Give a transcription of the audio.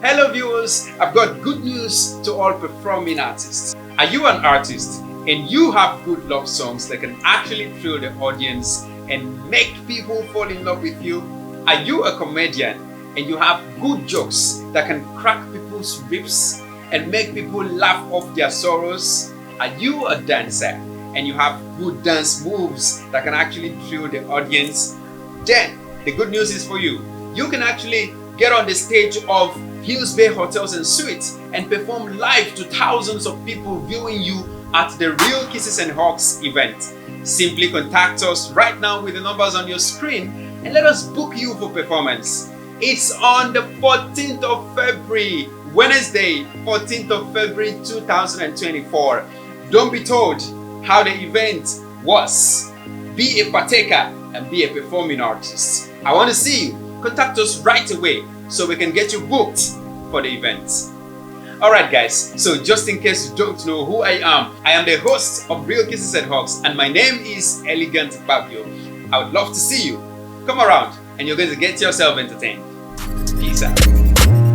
Hello viewers, I've got good news to all performing artists. Are you an artist and you have good love songs that can actually thrill the audience and make people fall in love with you? Are you a comedian and you have good jokes that can crack people's ribs and make people laugh off their sorrows? Are you a dancer and you have good dance moves that can actually thrill the audience? Then the good news is for you. You can actually get on the stage of Hills Bay Hotels and Suites and perform live to thousands of people viewing you at the Real Kisses and Hugs event. Simply contact us right now with the numbers on your screen and let us book you for performance. It's on the 14th of February, Wednesday, 14th of February 2024. Don't be told how the event was. Be a partaker and be a performing artist. I want to see you. Contact us right away so we can get you booked for the event. Alright guys, so just in case you don't know who I am the host of Real Kisses and Hugs and my name is Elegant Babio. I would love to see you. Come around and you're going to get yourself entertained. Peace out.